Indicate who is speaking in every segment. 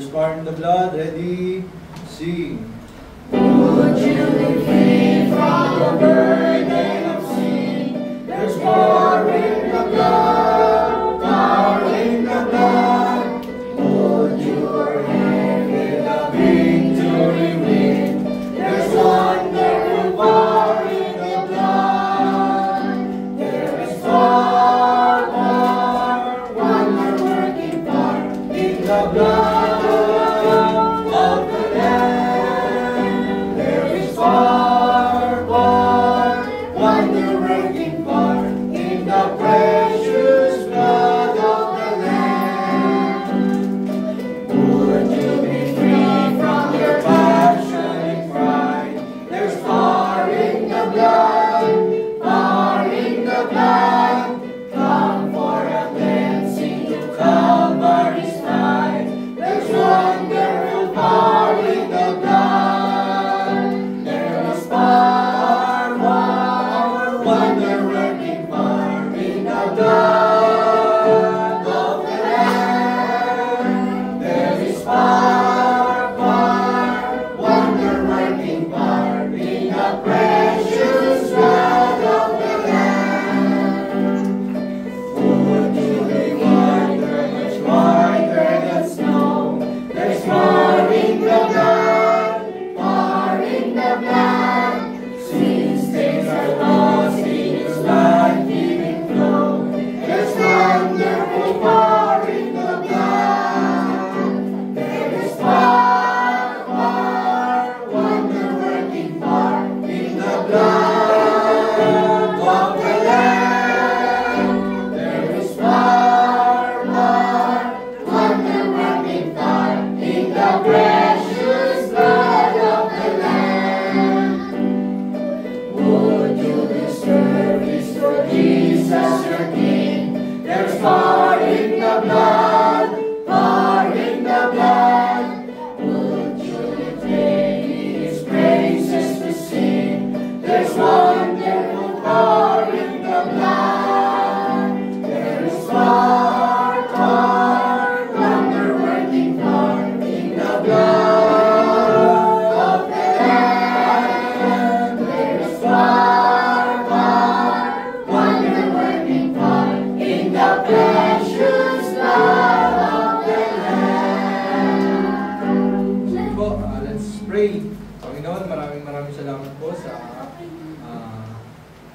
Speaker 1: There's power in the blood. Ready? Sing.
Speaker 2: Would you be free from the burden of sin? There's power in the blood, power in the blood. Would your hand with the victory win? There's wonderful power in the blood. There is far more wonder-working power in the blood.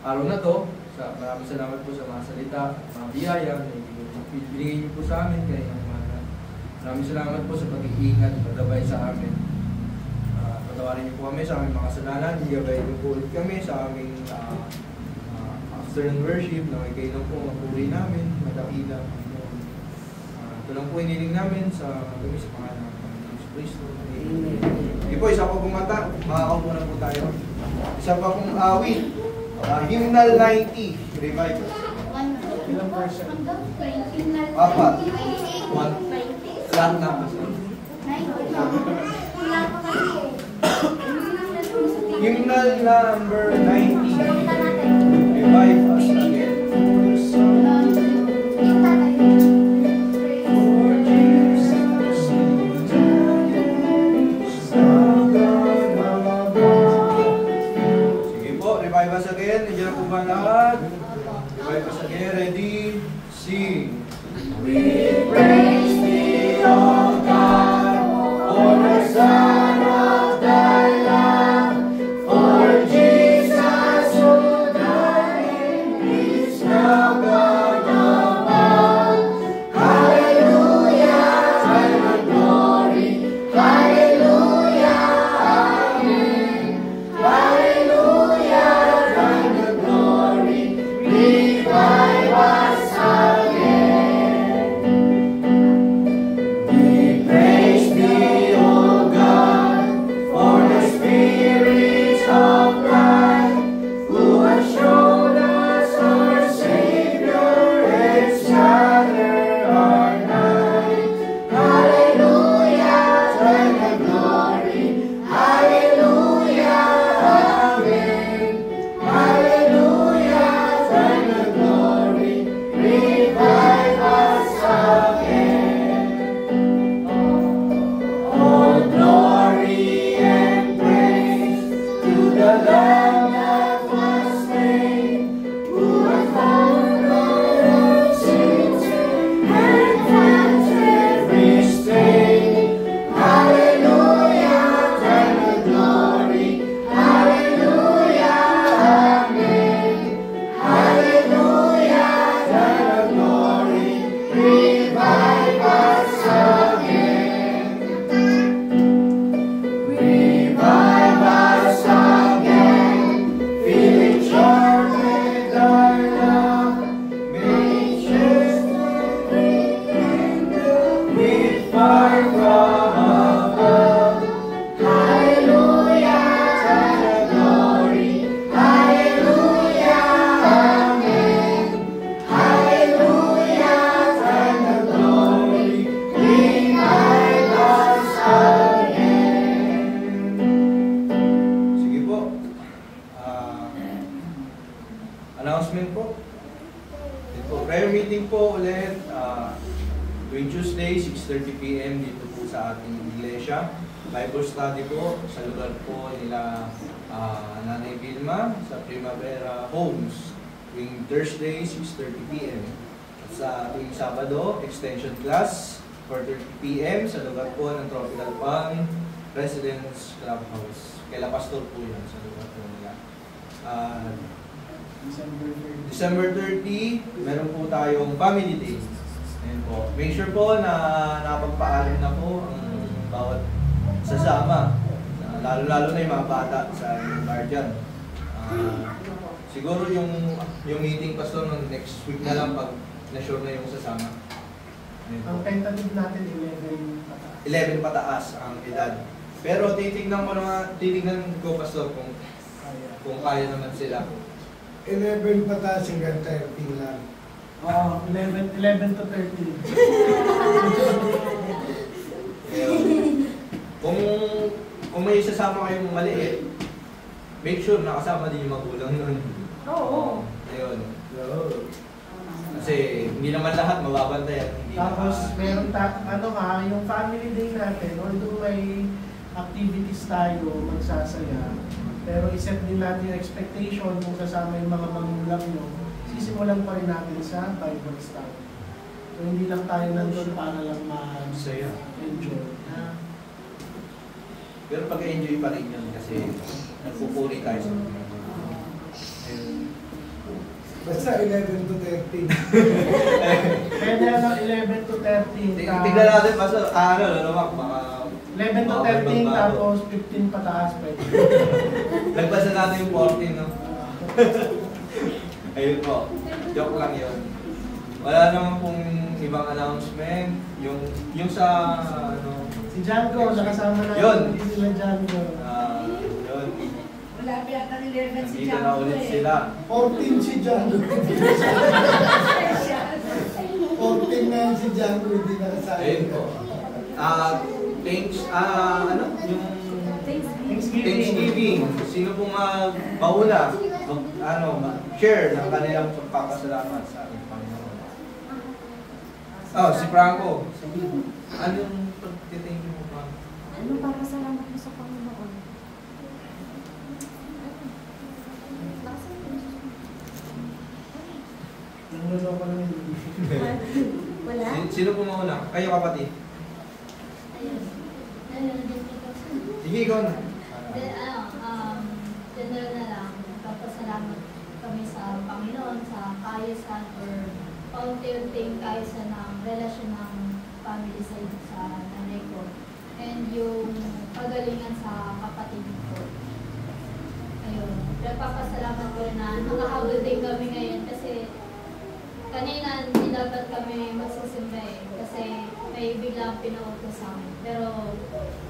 Speaker 1: Araw na to, maraming salamat po sa mga salita, mga biyaya na binigay niyo po sa amin kaninang umaga. Maraming salamat po sa pag-iingat, pagdabay sa amin. Patawarin niyo po kami sa aming mga kasalanan, higabay niyo po ulit kami sa aming afternoon worship na may kayo po mapuri namin, madakila. Ito lang po iniling namin sa kami sa pangalan ng Panginoon Kristo. Amen. Hindi po, isa pa kumanta, makakaupo na po tayo. Isa pa pong awit. Hymnal 90, revive. Ilang version? Apat. Flat na kasi. Hymnal number 90. Revive us again. Revive us again. Nandiyan po ba lahat? Revive us again. Ready? Sing. We praise thee, O God, for the Son of thy love, for Jesus who died in me. 6:30 PM dito po sa ating iglesia. Bible study po sa lugar po nila Nanay Vilma sa Primavera Homes. Tuwing Thursday, 6:30 PM. At sa tuwing Sabado, extension class, 4:30 PM sa lugar po ng Tropical Palm Residence Clubhouse. Kaila Pastor po yun sa lugar po nila. December 30, meron po tayong Family Day. Ayan po. Make sure po na napagpaalam na po ang bawat sasama. Lalo-lalo na yung mga bata sa guardian. Siguro yung meeting pastor ng next week na lang pag na-sure na yung sasama.
Speaker 3: Ang tentative natin 11 pataas.
Speaker 1: 11 pataas ang edad. Pero titignan ko pastor kung kaya naman sila.
Speaker 2: 11 pataas hanggang 13 lang.
Speaker 3: Oo, 11 to 13.
Speaker 1: Kung may sasama kayong maliit, make sure nakasama din yung magulang nun.
Speaker 3: Oo.
Speaker 1: Ayun. Kasi hindi naman lahat mababantayan.
Speaker 3: Tapos meron yung family day natin, although may activities tayo magsasaya, pero iset din natin yung expectation kung kasama yung mga magulang nyo, sisimulan pa rin natin sa Bible study. So hindi lang tayo nandun para lang ma-enjoy.
Speaker 1: Pero pag-enjoy pa rin yun kasi nagpupuri tayo sa mga.
Speaker 2: Basta 11 to 13.
Speaker 3: Pwede lang 11 to 13.
Speaker 1: Tignan natin pa sa lumak, baka
Speaker 3: 11 to 13 tapos 15 pataas pwede.
Speaker 1: Nagbasa natin yung 14, no? Ayun po. Joke lang yun. Wala naman pong ibang announcement. Yung sa,
Speaker 3: Si Django, nakasama natin.
Speaker 1: Yun.
Speaker 3: Hindi sila Django.
Speaker 1: Yun.
Speaker 4: Wala pa yata 11 si
Speaker 1: Nandito
Speaker 4: Django
Speaker 1: na ulit sila.
Speaker 2: 14 si Django. 14 na si Django, hindi nakasama.
Speaker 1: Ayun po. Thanks, yung Thanksgiving. Sino pong mauna, share ng kanilang pagpapasalamat sa ating Panginoon. Si Franco. Anong pag-thank you mo pa?
Speaker 5: Anong papasalamat mo sa Panginoon?
Speaker 3: Nangulo ko lang yun.
Speaker 5: Wala?
Speaker 1: Sino pong mauna? Kayo kapatid. Sige, ikaw na.
Speaker 4: General na lang, papasalamat kami sa Panginoon sa kaayusan or paunti-unting kaayusan ng relasyon ng family side sa nanay ko. And yung pagalingan sa kapatid ko. Ayun. Papasalamat ko rin na nakahabol din kami ngayon kasi kanina hindi dapat kami magsisimba kasi may biglang pinautos sa amin. Pero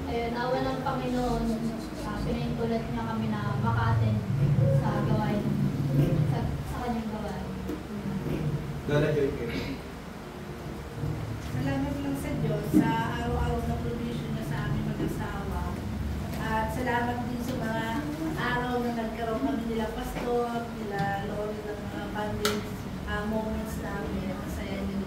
Speaker 4: ayun, awa ng Panginoon, pinaintulad niya kami na maka-attend sa gawain, sa kanyang gawain.
Speaker 1: Lola Joy kayo.
Speaker 6: Salamat lang sa Diyos sa araw-araw na provision niya sa aming mag-asawa. At salamat din sa mga araw na nagkaroon kami nila pastor, nila Lord, at mga bonding moments namin. Masaya din.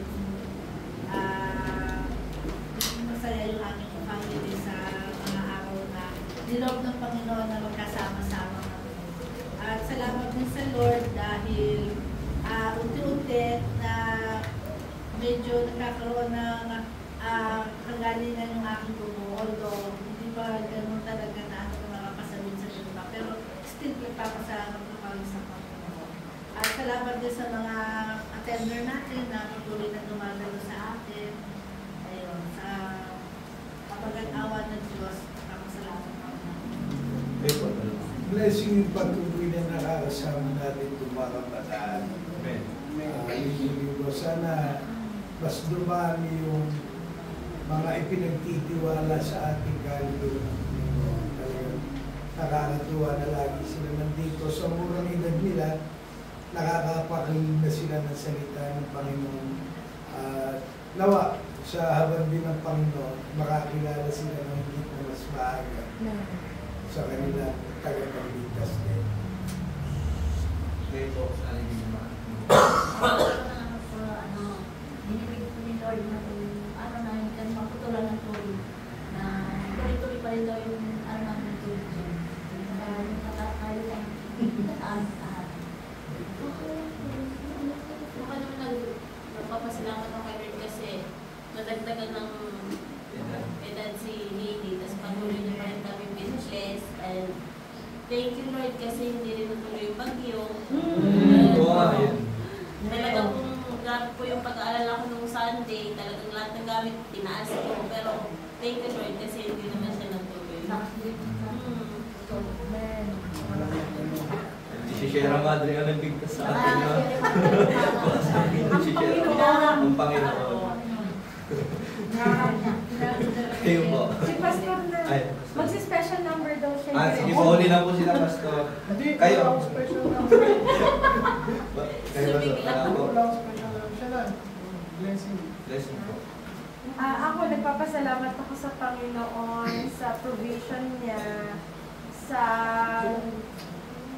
Speaker 6: Masaya yung aming family sa mga araw na niloob ng Panginoon na magkasama-sama kami. At salamat din sa Lord dahil unti-unti na medyo nagkakaroon ng kagalingan yung aking dugo. Although hindi pa ganun talaga na ako makakasalit sa iba. Pero still nagpapasalamat na kami sa Panginoon. At salamat din sa mga attender natin na patuloy na dumagalo sa atin. Ayun, sa kapag-awa ng Diyos, salamat kami.
Speaker 2: Blessing yung patuloy na nakakasama natin dumakabataan.
Speaker 1: Amen.
Speaker 2: Sana mas dumami yung mga ipinagtitiwala sa ating kaluluwa ng Panginoon. Talagang nakakatuwa na lagi sila nandito. Sa murang edad nila, nakakapakinig na sila ng salita ng Panginoon. Nawa, sa habang din ng Panginoon, makakilala sila ng higit na mas maaga sa kanila tagapagligtas din.
Speaker 1: Okay po, sana hindi naman.
Speaker 5: Dinibig ko ni Lord na kung araw na yun kan
Speaker 7: thank you Lord kasi hindi rin natuloy yung bagyo.
Speaker 1: Oo nga, yun.
Speaker 7: Talagang kung grabe po yung pag-aalala ko nung Sunday, talagang lahat ng gamit tinaas ko. Pero thank you Lord kasi hindi naman siya natuloy.
Speaker 1: Hindi si Sierra Madre ang nagbigtas sa atin. No? Ang Panginoon. Kayo po.
Speaker 5: Si Pastor na,
Speaker 1: Ay.
Speaker 5: magsi-special number daw siya.
Speaker 1: Sige po, huli lang po sila, Pastor.
Speaker 3: Hindi,
Speaker 1: Kayo.
Speaker 3: wala akong special number.
Speaker 1: Kayo, Pastor. Kaya po.
Speaker 3: Wala akong special number. Siya lang. Blessing.
Speaker 1: Blessing po.
Speaker 5: Ako, nagpapasalamat ako sa Panginoon sa provision niya, sa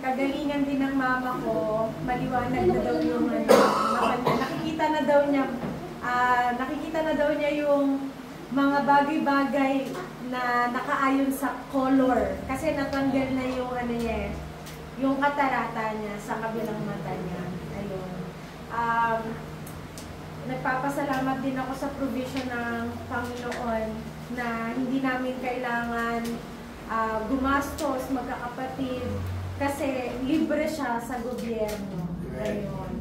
Speaker 5: kagalingan din ng mama ko. Maliwanag na daw yung nakikita na daw niya yung mga bagay-bagay na nakaayon sa color. Kasi natanggal na yung yung katarata niya sa kabilang mata niya. Ayun. Nagpapasalamat din ako sa provision ng Panginoon na hindi namin kailangan gumastos magkakapatid kasi libre siya sa gobyerno. Ayun.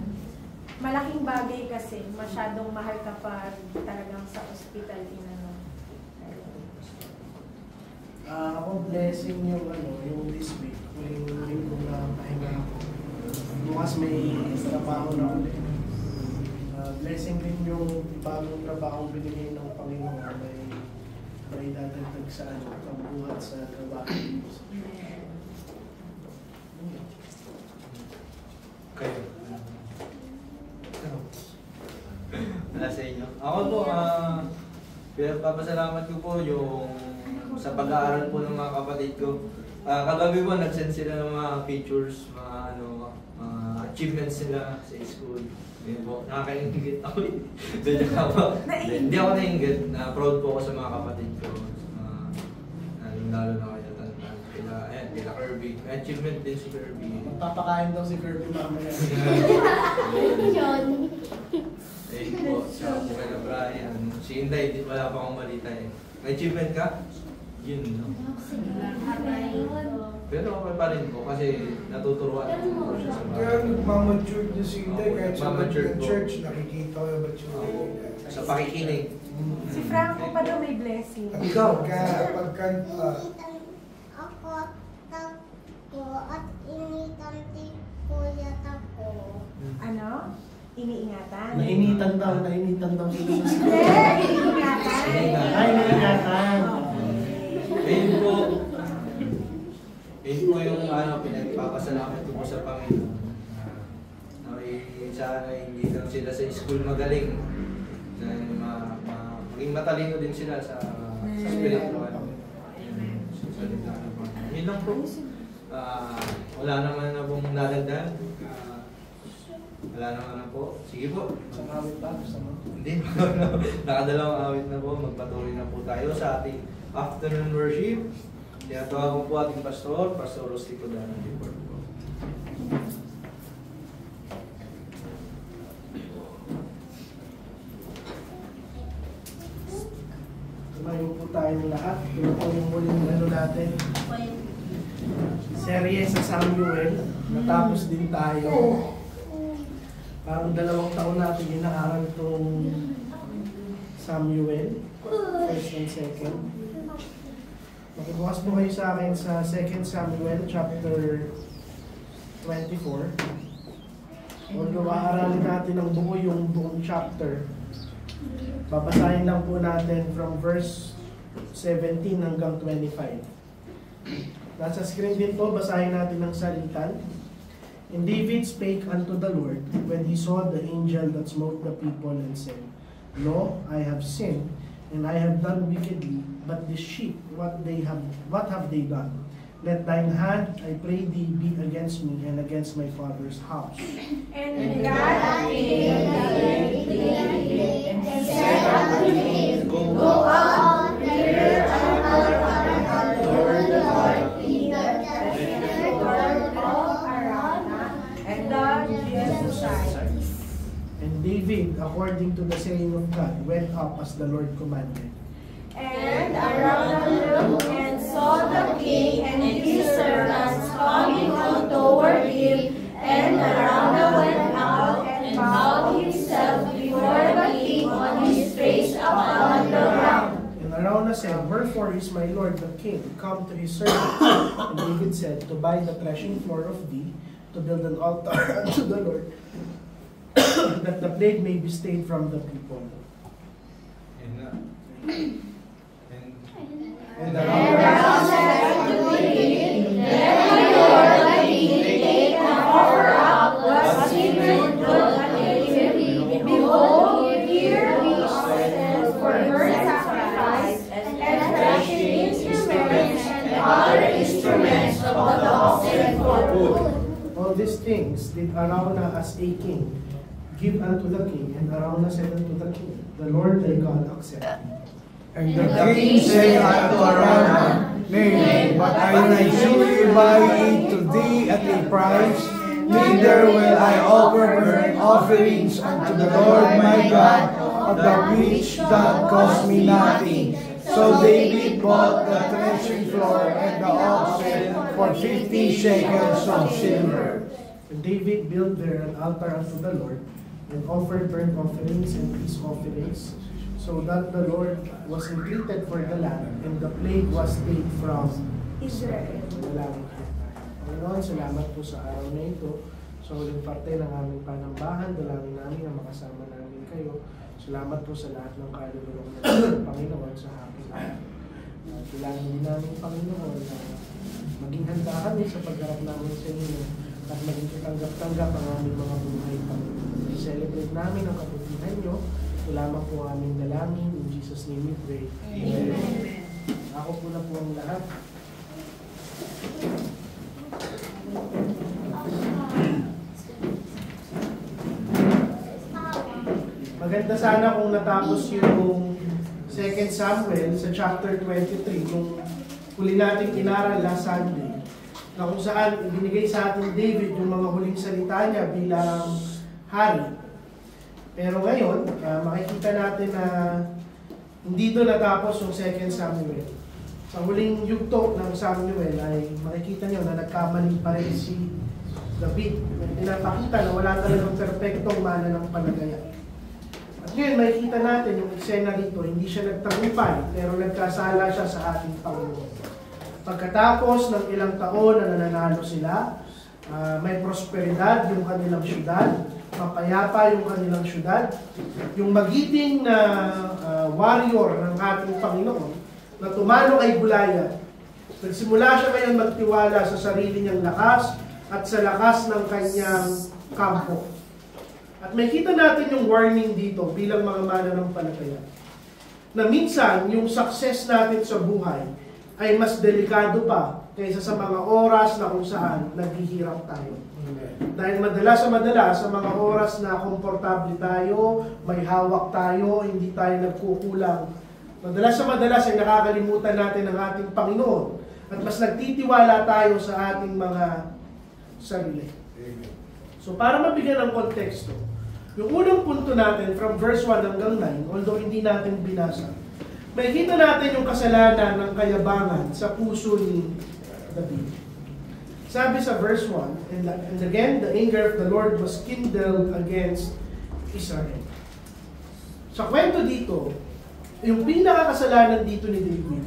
Speaker 5: Malaking bagay kasi masyadong mahal kapag talagang sa ospital inano.
Speaker 3: Ako blessing yung this week. Yung linggo na pahinga ako. Bukas may trabaho na ulit. Blessing din yung bagong trabaho binigay ng Panginoon may dadagdag sa pagbuhat sa trabaho.
Speaker 1: Kayo. Wala sa inyo. Ako po, pinagpapasalamat ko po yung sa pag-aaral po ng mga kapatid ko. Kagabi po, nag-send sila ng mga pictures, mga achievements nila sa school. Yun po, nakakaingit ako. Hindi ako naingit. Proud po ako sa mga kapatid ko. Lalo na kayo tatanda. Kila Kirby. Achievement din si Kirby.
Speaker 3: Magpapakain daw si Kirby mamaya.
Speaker 1: Ayun po, siya po kay Brian. Si Inday, wala pa akong balita eh. May achievement ka? Yun, no? Pero okay pa rin po kasi natuturuan ko siya sa
Speaker 2: Kaya nagmamature niya si Inday kahit sa
Speaker 1: Nagmamature po.
Speaker 2: church, nakikita ko yung mature.
Speaker 1: Sa pakikinig.
Speaker 5: Si Franco pa daw may blessing.
Speaker 2: At ikaw, pagkanta,
Speaker 8: Ako tako at initan ko yata ko.
Speaker 5: Ano? Iniingatan?
Speaker 3: Nainitan daw sila.
Speaker 5: Hindi, iniingatan.
Speaker 3: Ay, naingatan.
Speaker 1: Ayun po. Ayun po yung pinagpapasalamat ko po sa Panginoon. Sana hindi lang sila sa school magaling. Maging matalino din sila sa spiritual. Yun lang po. Wala naman na pong nadagdag. Wala naman na po. Sige po.
Speaker 3: Awit pa, gusto mo?
Speaker 1: Hindi. Nakadalawang awit na po. Magpatuloy na po tayo sa ating afternoon worship. Tinatawagan po ating pastor, Pastor Rostico Dano. Report po.
Speaker 3: Tumayo po tayong lahat. Ito po yung muling natin. Serye sa Samuel. Natapos din tayo. Parang 2 taon natin inaaral itong Samuel. First and second. Makibukas po kayo sa akin sa 2 Samuel chapter 24. Although aaralin natin ng buo yung buong chapter, babasahin lang po natin from verse 17 hanggang 25. Nasa screen din po, basahin natin ng salitan. And David spake unto the Lord when he saw the angel that smote the people and said, Lo, I have sinned, and I have done wickedly, but this sheep, what have they done? Let thine hand, I pray thee, be against me and against my father's house.
Speaker 5: And God came and said unto him, Go out, prepare an altar toward the Lord in the Ashtoreth of Araunah, and the Jebusites.
Speaker 3: And David, according to the saying of God, went up as the Lord commanded.
Speaker 5: And Araunah looked and saw the king and his servants
Speaker 3: Araunah said, "Wherefore is my Lord the king come to his servant?" And David said, "To buy the threshing floor of thee, to build an altar unto the Lord, that the plague may be stayed from the people."
Speaker 1: And
Speaker 8: And Araunah said to David, "Let my lord the king take and offer up what seemeth good unto him. Behold, here we stand for burnt sacrifice, and threshing instruments, and other instruments of the oxen for food."
Speaker 3: All these things did Araunah as a king give unto the king, and Araunah said unto the king, "The Lord thy God accept thee."
Speaker 2: And the king said unto Araunah, "Nay, but I may surely buy it to thee at a price, neither will I offer burnt offerings unto the Lord my God, of the which that cost me nothing." So David bought the threshing floor and the oxen for 50 shekels of silver.
Speaker 3: And David built there an altar unto the Lord, and offered burnt offerings and peace offerings, so that the Lord was entreated for the land, and the plague was stayed from Israel. Dalangin po. Panginoon, salamat po sa araw na ito. Sa huling parte ng aming panambahan, dalangin namin na makasama namin kayo. Salamat po sa lahat ng kalulungan ng Panginoon sa aking araw. Dalangin din namin, Panginoon, na maging handa kami sa pagharap namin sa inyo, at maging katanggap-tanggap ang aming mga buhay, Panginoon. I-celebrate namin ang kabutihan nyo. Ito lamang po aming dalangin. In Jesus' name we pray. Amen. Ako po na po ang lahat. Maganda sana kung natapos yung 2 Samuel sa chapter 23, nung huli nating inaral last Sunday, na kung saan ibinigay sa atin David yung mga huling salita niya bilang hari. Pero ngayon, makikita natin na hindi doon natapos yung 2 Samuel. Sa huling yugto ng Samuel ay makikita nyo na nagkamali pa rin si David. Pinapakita na wala talagang perfectong mananampalataya. At ngayon, makikita natin yung eksena rito, hindi siya nagtagumpay, pero nagkasala siya sa ating Panginoon. Pagkatapos ng ilang taon na nananalo sila, may prosperidad yung kanilang syudad, mapayapa yung kanilang syudad, yung magiting na warrior ng ating Panginoon na tumalo kay Goliath. Nagsimula siya ngayon magtiwala sa sarili niyang lakas at sa lakas ng kanyang kampo. At may kita natin yung warning dito bilang mga mananampalataya, na minsan yung success natin sa buhay ay mas delikado pa kaysa sa mga oras na kung saan naghihirap tayo. Dahil madalas sa mga oras na komportable tayo, may hawak tayo, hindi tayo nagkukulang, madalas ay nakakalimutan natin ang ating Panginoon at mas nagtitiwala tayo sa ating mga sarili. So para mabigyan ng konteksto, yung unang punto natin from verse 1 hanggang 9, although hindi natin binasa, makikita natin yung kasalanan ng kayabangan sa puso ni David. Sabi sa verse 1, and again, the anger of the Lord was kindled against Israel. Sa kwento dito, yung pinakakasalanan dito ni David,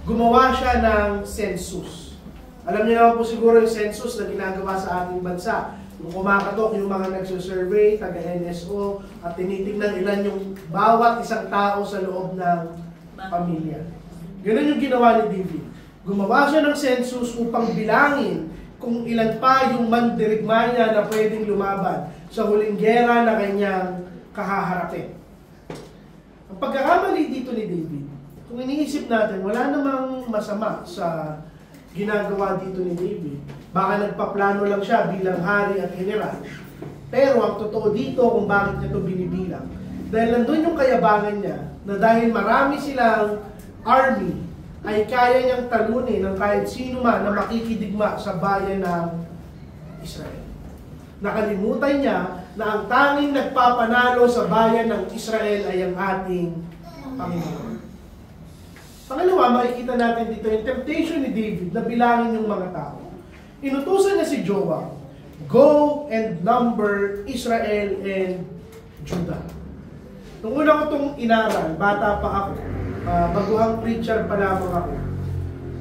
Speaker 3: gumawa siya ng census. Alam niyo naman po siguro yung census na ginagawa sa ating bansa. Kung kumakatok yung mga nagsusurvey, taga-NSO, at tinitingnan ilan yung bawat isang tao sa loob ng pamilya. Ganun yung ginawa ni David. Gumawa siya ng census upang bilangin kung ilan pa yung mandirigma niya na pwedeng lumaban sa huling gera na kanyang kahaharapin. Ang pagkakamali dito ni David, kung iniisip natin, wala namang masama sa ginagawa dito ni David. Baka nagpaplano lang siya bilang hari at general. Pero ang totoo dito kung bakit niya ito binibilang, dahil nandun yung kayabangan niya na dahil marami silang army, ay kaya niyang talunin ng kahit sino man na makikidigma sa bayan ng Israel. Nakalimutan niya na ang tanging nagpapanalo sa bayan ng Israel ay ang ating Panginoon. Pangalawa, makikita natin dito yung temptation ni David na bilangin yung mga tao. Inutusan niya si Joab, go and number Israel and Judah. Nung una ko itong inaral, bata pa ako, baguhang preacher pa lamang ako.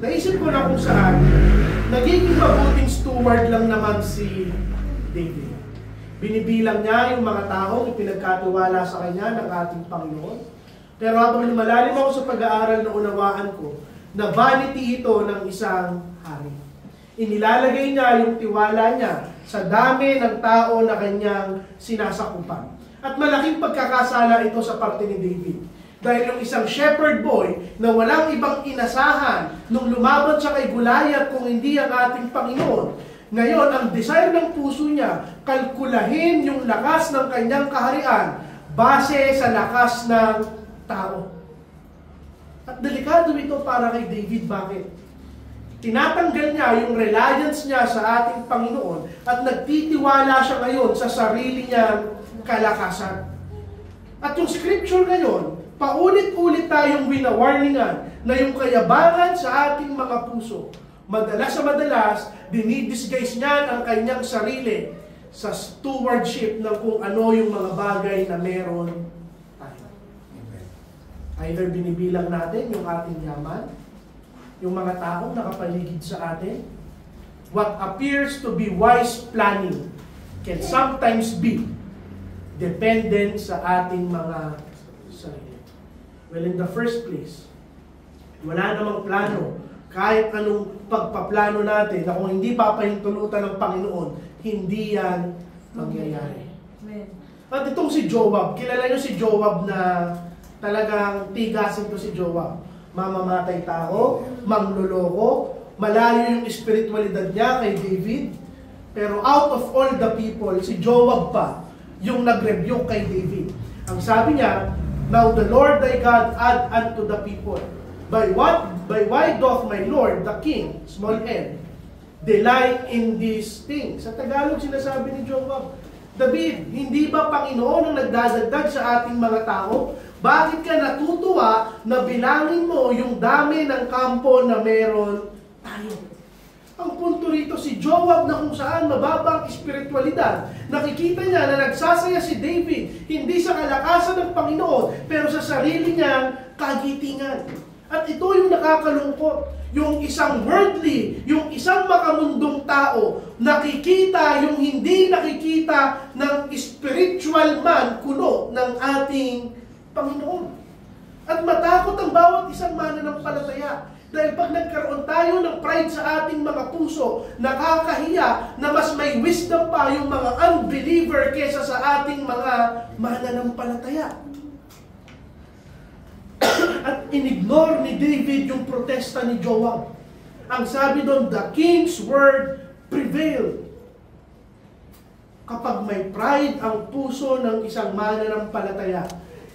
Speaker 3: Naisip ko na kung saan, nagiging mabuting steward lang naman si David. Binibilang niya yung mga taong ipinagkatiwala sa kanya ng ating Panginoon. Pero habang lumalalim ako sa pag-aaral na unawaan ko, na vanity ito ng isang hari. Inilalagay niya yung tiwala niya sa dami ng tao na kanyang sinasakupan. At malaking pagkakasala ito sa parte ni David. Dahil yung isang shepherd boy na walang ibang inasahan nung lumaban siya kay Goliath kung hindi ang ating Panginoon, ngayon, ang desire ng puso niya, kalkulahin yung lakas ng kanyang kaharian base sa lakas ng tao. At delikado ito para kay David. Bakit? Tinatanggal niya yung reliance niya sa ating Panginoon at nagtitiwala siya ngayon sa sarili niyang kalakasan. At yung scripture ngayon, paulit-ulit tayong winawarningan na yung kayabangan sa ating mga puso, madalas sa madalas, dinidisguise niyan ang kanyang sarili sa stewardship ng kung ano yung mga bagay na meron tayo. Either binibilang natin yung ating yaman, yung mga taong nakapaligid sa atin. What appears to be wise planning can sometimes be dependent sa ating mga sarili. Well, in the first place, wala namang plano. Kahit anong pagpaplano natin na kung hindi papahintulutan ng Panginoon, hindi yan mangyayari. At itong si Joab, kilala nyo si Joab na talagang tigasin to si Joab. Mamamatay tao, mangloloko, malayo yung espiritualidad niya kay David. Pero out of all the people, si Joab pa yung nag-rebuke kay David. Ang sabi niya, "Now the Lord thy God add unto the people. Why doth my Lord, the King," small n, "delight in these things?" Sa Tagalog, sinasabi ni Joab, David, hindi ba Panginoon ang nagdadagdag sa ating mga tao? Bakit ka natutuwa na bilangin mo yung dami ng kampo na meron tayo? Ang punto rito, si Joab na kung saan mababa ang espiritualidad. Nakikita niya na nagsasaya si David, hindi sa kalakasan ng Panginoon, pero sa sarili niyang kagitingan. At ito yung nakakalungkot. Yung isang worldly, yung isang makamundong tao, nakikita yung hindi nakikita ng spiritual man kuno ng ating Panginoon. At matakot ang bawat isang mananampalataya. Dahil pag nagkaroon tayo ng pride sa ating mga puso, nakakahiya na mas may wisdom pa yung mga unbeliever kesa sa ating mga mananampalataya. At inignore ni David yung protesta ni Joab. Ang sabi doon, the king's word prevailed. Kapag may pride ang puso ng isang mananampalataya,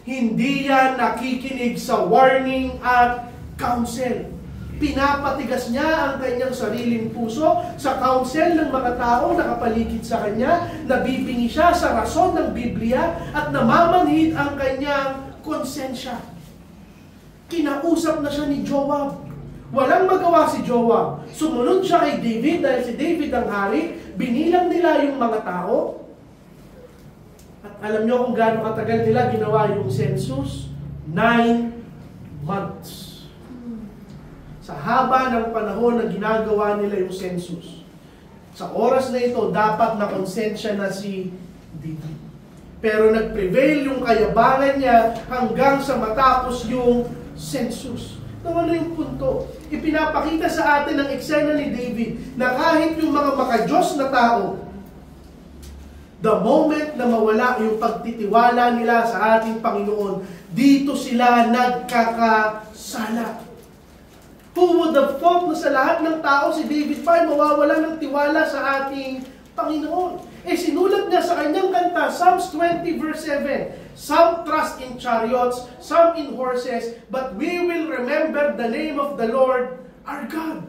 Speaker 3: hindi yan nakikinig sa warning at counsel. Pinapatigas niya ang kanyang sariling puso sa counsel ng mga tao na kapaligid sa kanya, nabibingi siya sa rason ng Biblia at namamanhid ang kanyang konsensya. Kinausap na siya ni Joab. Walang magawa si Joab. Sumunod siya kay David dahil si David ang hari. Binilang nila yung mga tao. At alam nyo kung gaano katagal nila ginawa yung census? 9 months. Sa haba ng panahon na ginagawa nila yung census. Sa oras na ito, dapat na konsensya na si David. Pero nag-prevail yung kayabangan niya hanggang sa matapos yung census. Ano yung punto? Ipinapakita sa atin ang eksena ni David na kahit yung mga makajos na tao, the moment na mawala yung pagtitiwala nila sa ating Panginoon, dito sila nagkakasala. Who would have thought na sa lahat ng tao si David pa ay mawawala ng tiwala sa ating Panginoon? Sinulat niya sa kanyang kanta, Psalms 20 verse 7, "Some trust in chariots, some in horses, but we will remember the name of the Lord our God."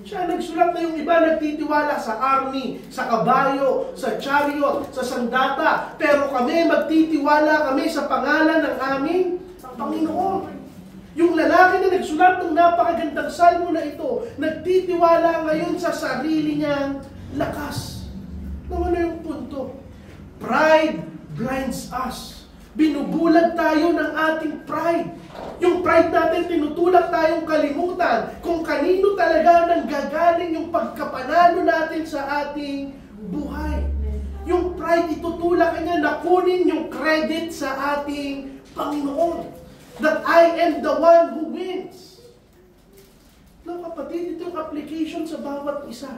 Speaker 3: Siya nagsulat na yung iba nagtitiwala sa army, sa kabayo, sa chariot, sa sandata. Pero kami magtitiwala kami sa pangalan ng aming Panginoon. Yung lalaki na nagsulat ng napakagandang salmo na ito, nagtitiwala ngayon sa sarili niyang lakas. Ano yung punto? Pride blinds us. Binubulag tayo ng ating pride. Yung pride natin, tinutulak tayong kalimutan kung kanino talaga nanggagaling yung pagkapanalo natin sa ating buhay. Yung pride, itutulak niya na kunin yung credit sa ating Panginoon. That I am the one who wins. No, kapatid, ito yung application sa bawat isa.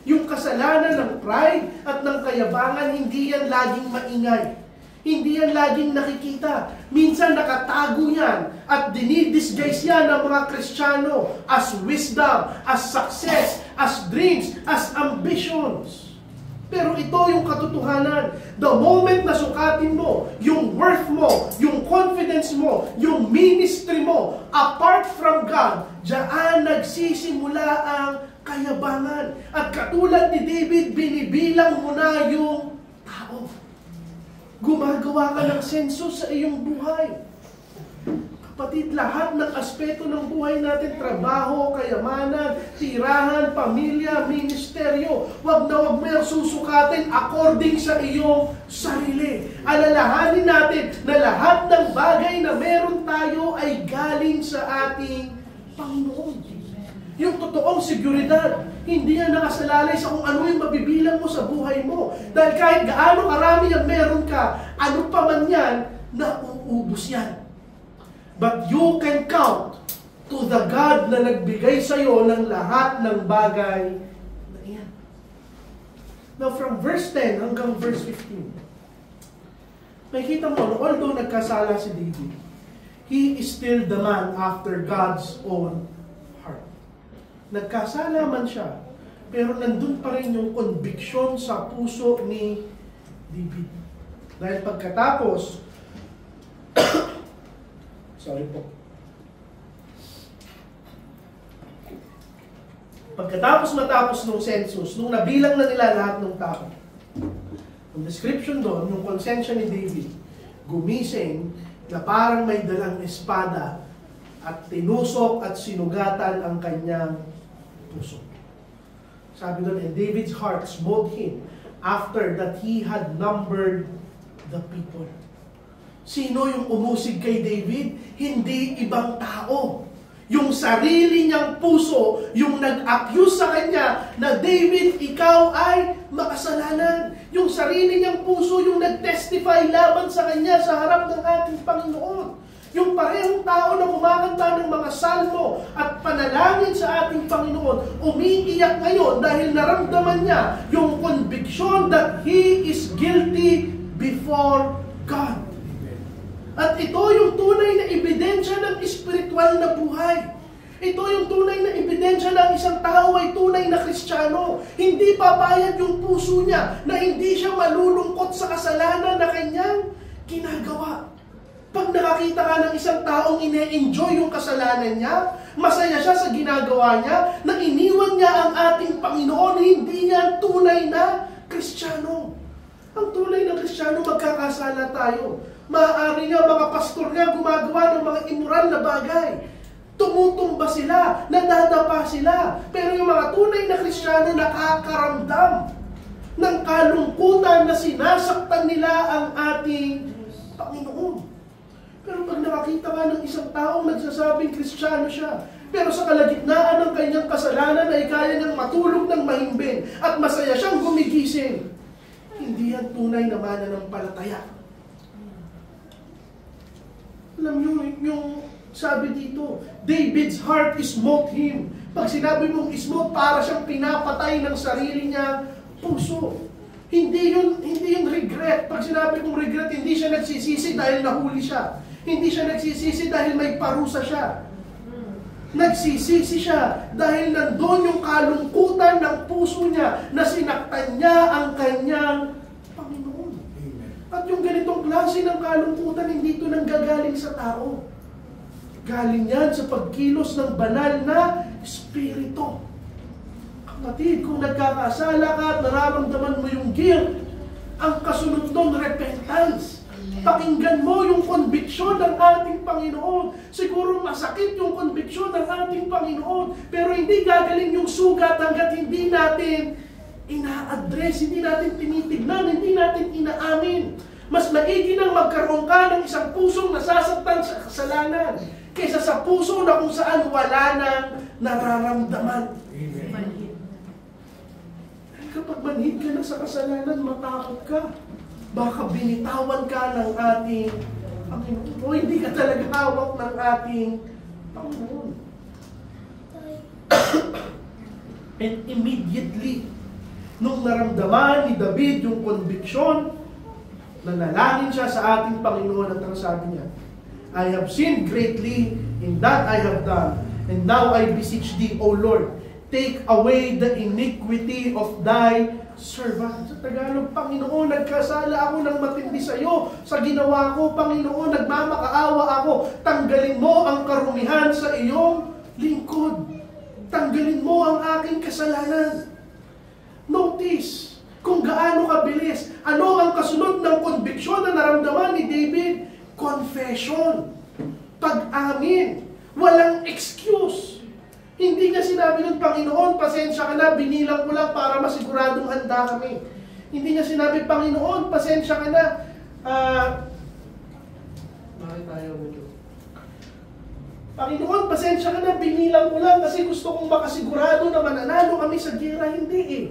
Speaker 3: Yung kasalanan ng pride at ng kayabangan, hindi yan laging maingay. Hindi yan laging nakikita. Minsan nakatago yan at dinidisguise yan ng mga Kristiyano as wisdom, as success, as dreams, as ambitions. Pero ito yung katotohanan. The moment na sukatin mo, yung worth mo, yung confidence mo, yung ministry mo, apart from God, diyan nagsisimula ang kayabangan. At katulad ni David, binibilang mo na yung tao. Gumagawa ka ng sensus sa iyong buhay. Kapatid, lahat ng aspeto ng buhay natin, trabaho, kayamanan, tirahan, pamilya, ministeryo, wag na wag mo yung susukatin according sa iyong sarili. Alalahanin natin na lahat ng bagay na meron tayo ay galing sa ating Panginoon. Yung totoong seguridad, hindi yan nakasalalay sa kung ano yung mabibilang mo sa buhay mo. Dahil kahit gaano karami yung meron ka, ano pa man yan, nauubos yan. But you can count to the God na nagbigay sa iyo ng lahat ng bagay na iyan. Now from verse 10 hanggang verse 15, makikita mo, although nagkasala si David, he is still the man after God's own heart. Nagkasala man siya, pero nandun pa rin yung conviction sa puso ni David. Dahil pagkatapos, matapos ng census, nung nabilang na nila lahat ng tao, ang description doon, yung konsensya ni David, gumising na parang may dalang espada at tinusok at sinugatan ang kanyang puso. Sabi doon, and David's heart smote him after that he had numbered the people. Sino yung umusig kay David? Hindi ibang tao. Yung sarili niyang puso, yung nag-accuse sa kanya na David, ikaw ay makasalanan. Yung sarili niyang puso, yung nag-testify laban sa kanya sa harap ng ating Panginoon. Yung parehong tao na kumakanta ng mga salmo at panalangin sa ating Panginoon, umiiyak ngayon dahil naramdaman niya yung conviction that he is guilty before God. At ito yung tunay na ebidensya ng espiritual na buhay. Ito yung tunay na ebidensya ng isang tao ay tunay na Kristiyano. Hindi papayag yung puso niya na hindi siya malulungkot sa kasalanan na kanyang ginagawa. Pag nakakita ka ng isang taong ine-enjoy yung kasalanan niya, masaya siya sa ginagawa niya, na iniwan niya ang ating Panginoon, hindi niya tunay na Kristiyano. Ang tunay na Kristiyano, magkakasala tayo. Maaari nga mga pastor nga gumagawa ng mga immoral na bagay. Tumutumba sila, nadadapa sila. Pero yung mga tunay na Kristiyano nakakaramdam ng kalungkutan na sinasaktan nila ang ating Panginoon. Pero pag nakakita ka ng isang taong nagsasabing Kristiyano siya, pero sa kalagitnaan ng kanyang kasalanan ay kaya niyang matulog ng mahimbing at masaya siyang gumigising, hindi yan tunay na mananampalataya. Alam nyo, yung sabi dito, David's heart smote him. Pag sinabi mong smote, para siyang pinapatay ng sarili niyang puso. Hindi yun regret. Pag sinabi kong regret, hindi siya nagsisisi dahil nahuli siya. Hindi siya nagsisisi dahil may parusa siya. Nagsisisi siya dahil nandun yung kalungkutan ng puso niya na sinaktan niya ang kanyang Panginoon. At yung ganitong klase ng kalungkutan, hindi ito nanggagaling sa tao. Galing yan sa pagkilos ng banal na espiritu. Kapatid, kung nagkakasala ka at nararamdaman mo yung guilt, ang kasunod doon, repentance. Pakinggan mo yung conviction ng ating Panginoon. Siguro masakit yung conviction ng ating Panginoon, pero hindi gagaling yung sugat hanggat hindi natin ina-address, hindi natin tinitignan, hindi natin inaamin. Mas maigi nang magkaroon ka ng isang pusong nasasaktan sa kasalanan kaysa sa puso na kung saan wala nang nararamdaman.
Speaker 2: Amen.
Speaker 3: Kapag manhid ka na sa kasalanan, matakot ka. Baka binitawan ka ng ating Panginoon. O hindi ka talaga hawak ng ating Panginoon. And immediately, nung naramdaman ni David yung conviction, nanalangin siya sa ating Panginoon at ang sabi niya, I have sinned greatly in that I have done, and now I beseech thee, O Lord, take away the iniquity of thy servant. Sa Tagalog, Panginoon, nagkasala ako ng matindi sa iyo. Sa ginawa ko, Panginoon, nagmamakaawa ako. Tanggalin mo ang karumihan sa iyong lingkod. Tanggalin mo ang aking kasalanan. Notice kung gaano kabilis. Ano ang kasunod ng konbiksyon na naramdaman ni David? Confession. Pag-amin. Walang excuse. Hindi niya sinabi ng Panginoon, pasensya ka na, binilang ko lang para masiguradong handa kami. Hindi niya sinabi, Panginoon, pasensya ka na. Bakit tayo medyo? Panginoon, pasensya ka na, binilang ko lang kasi gusto kong makasigurado na mananalo kami sa gera. Hindi eh.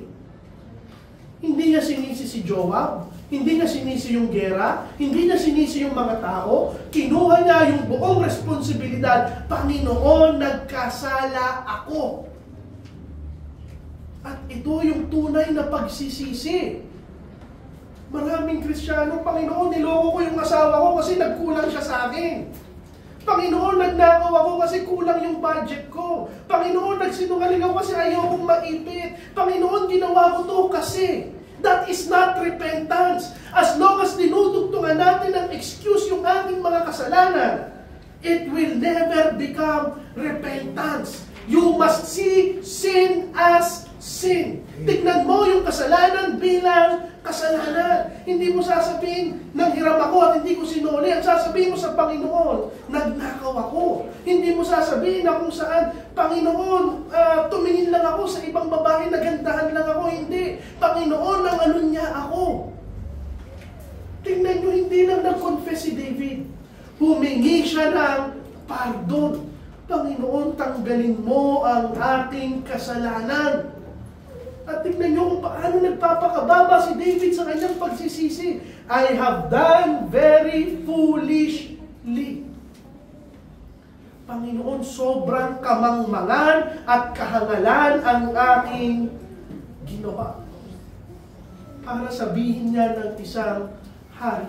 Speaker 3: Hindi niya sinisi si Joab, hindi niya sinisi yung gera, hindi niya sinisi yung mga tao, kinuha niya yung buong responsibilidad. Panginoon, nagkasala ako. At ito yung tunay na pagsisisi. Maraming Kristiyano, Panginoon, niloko ko yung asawa ko kasi nagkulang siya sa akin. Panginoon, nagnakaw ako kasi kulang yung budget ko. Panginoon, nagsinungaling ako kasi ayokong maipit. Panginoon, ginawa ko to kasi. That is not repentance. As long as dinudugtungan natin ng excuse yung ating mga kasalanan, it will never become repentance. You must see sin as sin. Tignan mo yung kasalanan bilang kasalanan. Hindi mo sasabihin, nanghiram ako at hindi ko sinuli. Ang sasabihin mo sa Panginoon, nagnakaw ako. Hindi mo sasabihin na kung saan, Panginoon, tumingin lang ako sa ibang babae, nagandahan lang ako. Hindi. Panginoon, nangalunya ako. Tingnan nyo, hindi lang nag-confess si David. Humingi siya ng pardon. Panginoon, tanggalin mo ang ating kasalanan. At tingnan nyo kung paano nagpapakababa si David sa kanyang pagsisisi. I have done very foolishly. Panginoon, sobrang kamangmangan at kahangalan ang aking ginawa. Para sabihin niya ng isang hari,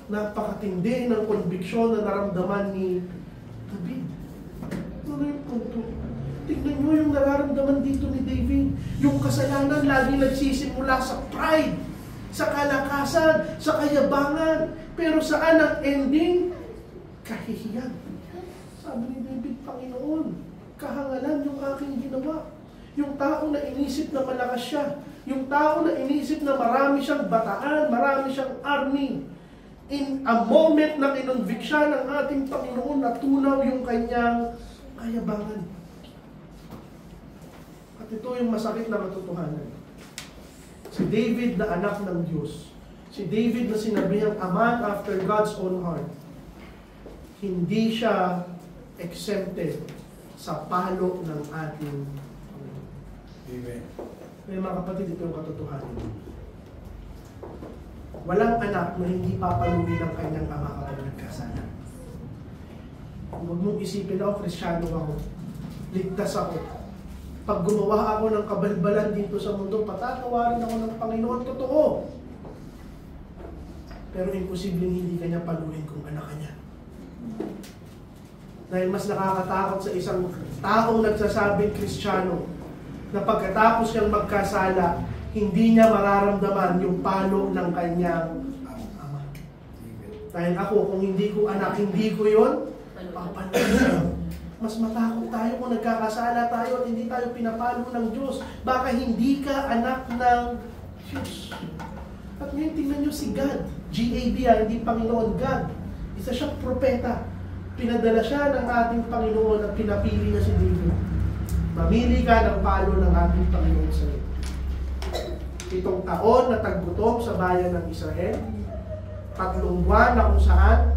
Speaker 3: napakatindi ng konbiksyon na naramdaman ni David. Ano yung punto? Tignan nyo yung nararamdaman dito ni David. Yung kasalanan lagi nagsisimula sa pride, sa kalakasan, sa kayabangan. Pero saan ang ending? Kahihiyan. Sabi ni David, Panginoon, kahangalan yung aking ginawa. Yung tao na inisip na malakas siya. Yung tao na inisip na marami siyang bataan, marami siyang army. In a moment na kinonvict siya ng ating Panginoon, natunaw yung kanyang kayabangan. At ito yung masakit na katotohanan. Si David na anak ng Diyos, si David na sinabihang a man after God's own heart, hindi siya exempted sa palo ng ating Panginoon.
Speaker 2: Amen.
Speaker 3: May mga kapatid, ito yung katotohanan. Walang anak na hindi papaluin ng kanyang ama kapag nagkasala. Huwag mong isipin ako, Kristiyano ako, ligtas ako. Pag gumawa ako ng kabalbalan dito sa mundo, patatawarin ako ng Panginoon. Totoo. Pero imposibleng hindi kanya paluin kung anak niya. Dahil mas nakakatakot sa isang taong nagsasabing Kristiyano na pagkatapos niyang magkasala, hindi niya mararamdaman yung palo ng kanyang ama. Dahil ako, kung hindi ko anak, hindi ko yun, papaluin. Mas matakot tayo kung nagkakasala tayo at hindi tayo pinapalo ng Diyos. Baka hindi ka anak ng Diyos. At ngayon tingnan nyo si God. G-A-D, hindi Panginoon, God. Isa siyang propeta. Pinadala siya ng ating Panginoon at pinapili niya si David. Mamili ka ng palo ng ating Panginoon sa iyo. 7 taon na taggutom sa bayan ng Israel. 3 buwan na kung saan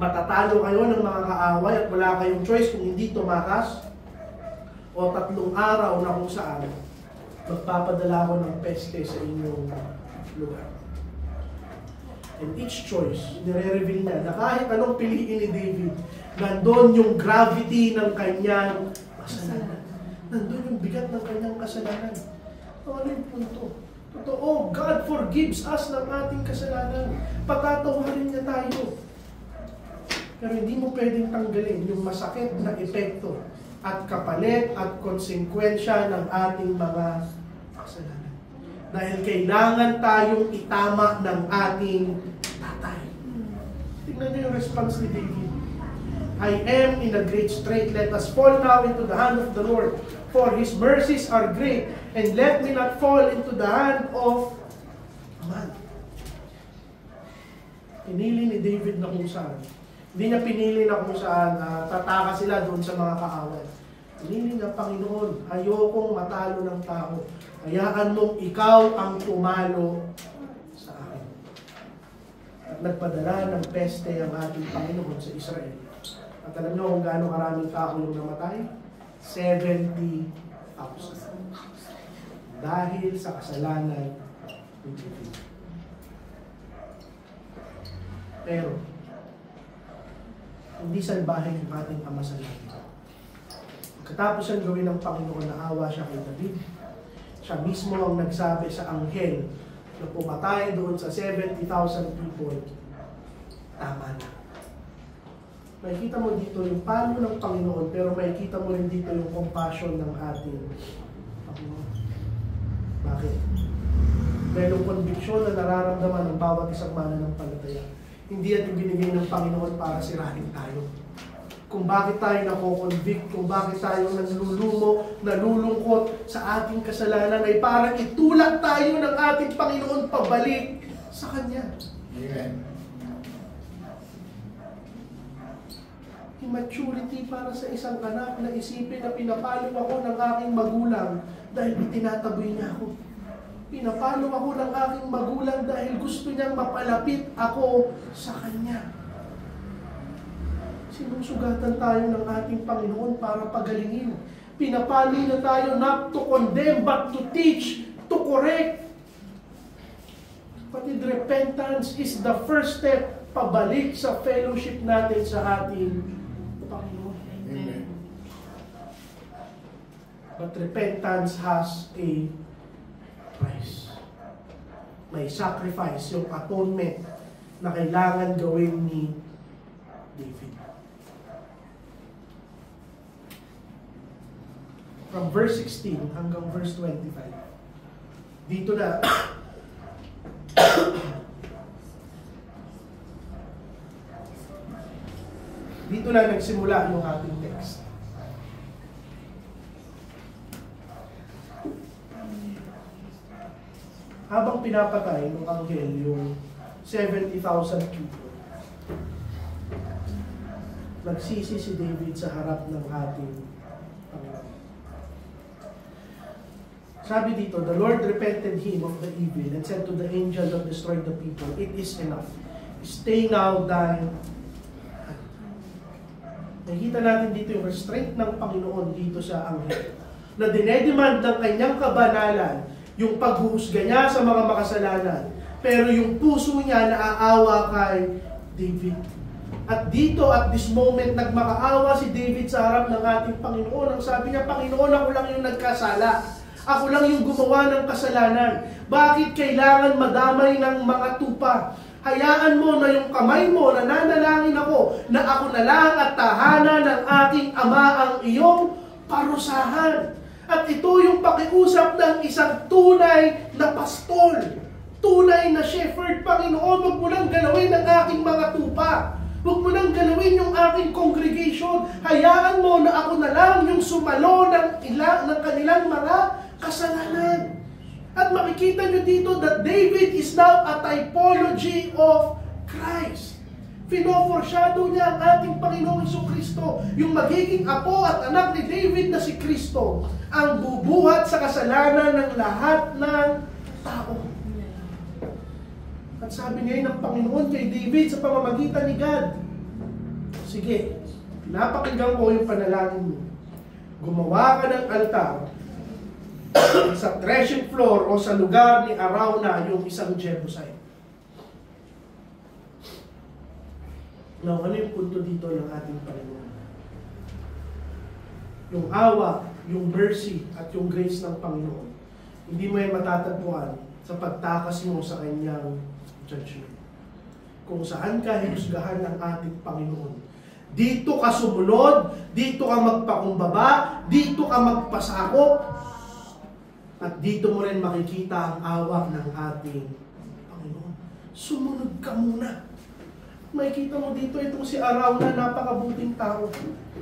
Speaker 3: matatalo kayo ng mga kaaway at wala kayong choice kung hindi tumakas, o 3 araw na kung saan magpapadala ko ng peste sa inyong lugar. And each choice, nire-reveal niya na kahit anong piliin ni David, nandun yung gravity ng kanyang kasalanan. Nandun yung bigat ng kanyang kasalanan. Ano yung punto? Totoo, God forgives us ng ating kasalanan. Patatawarin niya tayo. Pero hindi mo pwedeng tanggalin yung masakit na epekto at kapalit at konsekwensya ng ating mga kasalanan. Dahil kailangan tayong itama ng ating tatay. Tingnan niyo yung response ni David. I am in a great strait. Let us fall now into the hand of the Lord. For His mercies are great. And let me not fall into the hand of man. Pinili ni David na kung saan. Hindi niya pinili na kung saan tataka sila doon sa mga kaaway. Pinili niya, Panginoon, ayokong matalo ng tao. Hayaan mong ikaw ang tumalo sa akin. At nagpadala ng peste ang ating Panginoon sa Israel. At alam niyo kung gaano karaming tao yung namatay? 70,000. Dahil sa kasalanan ni David. Pero, hindi salbahe yung ating Ama sa langit. Pagkatapos ang gawin ng Panginoon, naawa siya kay David. Siya mismo ang nagsabi sa anghel na pumatay doon sa 70,000 people. Tama na. Makikita mo dito yung palo ng Panginoon, pero makikita mo rin dito yung compassion ng ating Panginoon. Bakit? Dahil yung conviction na nararamdaman ng bawat isang mananampalataya, hindi yan ibinigay ng Panginoon para sirahin tayo. Kung bakit tayo nako-convict, kung bakit tayo nalulumo, nalulungkot sa ating kasalanan, ay parang itulak tayo ng ating Panginoon pabalik sa Kanya.
Speaker 2: Amen.
Speaker 3: Immaturity para sa isang anak na isipin na pinapalo ako ng aking magulang dahil tinataboy niya ako. Pinapalo ako ng aking magulang dahil gusto niyang mapalapit ako sa Kanya. Sinusugatan tayo ng ating Panginoon para pagalingin. Pinapalo na tayo not to condemn but to teach, to correct. Kapatid, repentance is the first step pabalik sa fellowship natin sa ating Panginoon.
Speaker 2: Amen.
Speaker 3: But repentance has a price. May sacrifice, yung atonement na kailangan gawin ni David. From verse 16 hanggang verse 25. Dito na dito na nagsimula yung ating text. Habang pinapatay ng anghel yung 70,000 people, nagsisi si David sa harap ng ating Panginoon. Sabi dito, the Lord repented him of the evil and said to the angel that destroyed the people, it is enough. Stay now, thine. Nakikita natin dito yung restraint ng Panginoon dito sa anghel, na dinedemand ng kanyang kabanalan yung paghuhusga niya sa mga makasalanan, pero yung puso niya naaawa kay David. At dito, at this moment, nagmakaawa si David sa harap ng ating Panginoon. Ang sabi niya, Panginoon, ako lang yung nagkasala. Ako lang yung gumawa ng kasalanan. Bakit kailangan madamay ng mga tupa? Hayaan mo na yung kamay mo, na nanalangin ako, na ako na lang at tahanan ng aking Ama ang iyong parusahan. At ito yung pakiusap ng isang tunay na pastol, tunay na shepherd. Panginoon, huwag mo nang galawin ang aking mga tupa. Huwag mo nang galawin yung aking congregation. Hayaan mo na ako na lang yung sumalo ng kanilang mga kasalanan. At makikita nyo dito that David is now a typology of Christ. Pino-foreshadow niya ang ating Panginoong Jesucristo, yung magiging apo at anak ni David na si Kristo, ang bubuhat sa kasalanan ng lahat ng tao. At sabi ngayon ng Panginoon kay David sa pamamagitan ni God, sige, napakinggan ko yung panalangin mo. Gumawa ka ng altar sa threshing floor o sa lugar ni Arauna, yung isang Jebusite. Now, ano yung punto dito ng ating Panginoon? Yung awa, yung mercy, at yung grace ng Panginoon. Hindi mo yan matatagpuan sa pagtakas mo sa kanyang judgment. Kung saan ka hinusgahan ng ating Panginoon. Dito ka sumunod, dito ka magpakumbaba, dito ka magpasakop, at dito mo rin makikita ang awa ng ating Panginoon. Sumunod ka muna. Makikita mo dito itong si Arauna, napakabuting tao.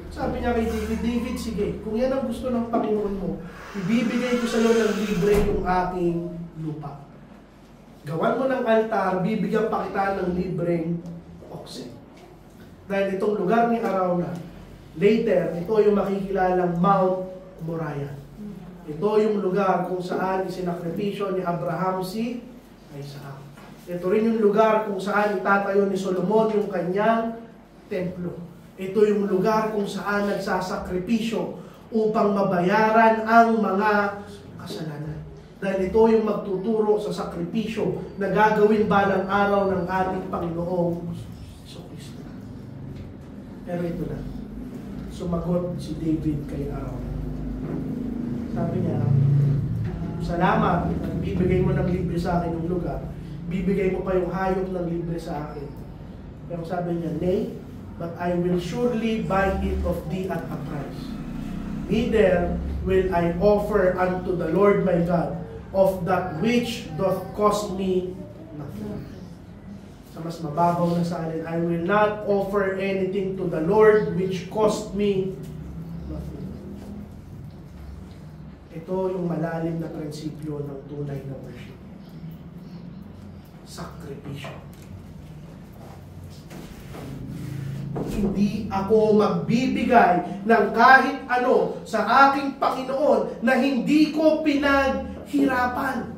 Speaker 3: Sabi niya kay David, sige, kung yan ang gusto ng Panginoon mo, ibibigay ko sa iyo ng libre yung aking lupa. Gawan mo ng altar, bibigyan pa kita ng libreng oxen. Dahil itong lugar ni Arauna, later, ito yung makikilalang Mount Moriah. Ito yung lugar kung saan isinakripisyo ni Abraham si Isaac. Ito rin yung lugar kung saan itatayo ni Solomon yung kanyang templo. Ito yung lugar kung saan nagsasakripisyo upang mabayaran ang mga kasalanan. Dahil ito yung magtuturo sa sakripisyo na gagawin balang araw ng ating Panginoong Jesucristo. Pero ito na, sumagot si David kay Arauna. Sabi niya, salamat, bibigay mo ng libre sa akin yung lugar. Bibigay mo pa yung hayop ng libre sa akin. Pero sabi niya, nay, but I will surely buy it of thee at a price. Neither will I offer unto the Lord my God of that which doth cost me nothing. Sa mas mababaw na salin, I will not offer anything to the Lord which cost me nothing. Ito yung malalim na prinsipyo ng tunay na worship. Sakripisyo. Hindi ako magbibigay ng kahit ano sa aking Panginoon na hindi ko pinaghirapan.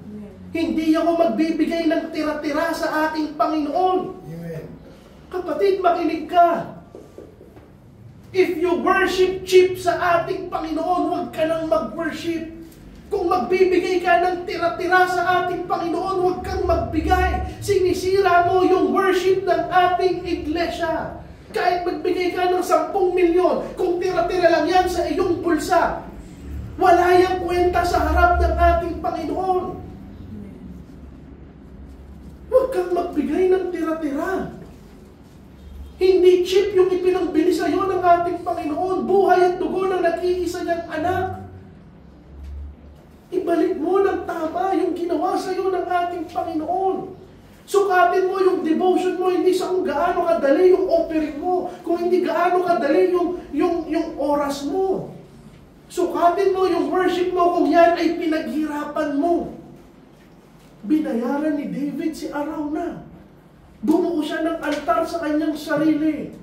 Speaker 3: Hindi ako magbibigay ng tira-tira sa ating Panginoon.
Speaker 2: Amen.
Speaker 3: Kapatid, makinig ka. If you worship cheap sa ating Panginoon, huwag ka nang mag-worship. Kung magbibigay ka ng tira-tira sa ating Panginoon, huwag kang magbigay. Sinisira mo yung worship ng ating iglesia. Kahit magbigay ka ng 10 milyon, kung tira-tira lang yan sa iyong bulsa, wala yang kwenta sa harap ng ating Panginoon. Huwag kang magbigay ng tira-tira. Hindi cheap yung ipinangbili sa iyo ng ating Panginoon. Buhay at dugo ng nag-iisa niyang anak. Ibalik mo ng tama yung ginawa sa iyo ng ating Panginoon. Sukatin mo yung devotion mo, hindi sa kung gaano kadali yung offering mo, kung hindi gaano kadali yung oras mo. Sukatin mo yung worship mo kung yan ay pinaghirapan mo. Binayaran ni David si Arauna. Bumuo siya ng altar sa kanyang sarili.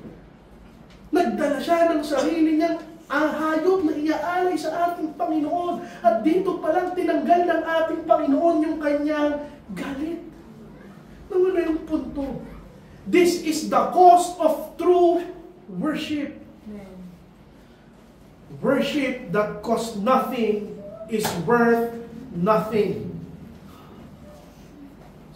Speaker 3: Nagdala siya ng sarili niyang ang hayop na iaalay sa ating Panginoon. At dito palang tinanggal ng ating Panginoon yung kanyang galit. Naman na yung punto. This is the cost of true worship. Worship that costs nothing is worth nothing.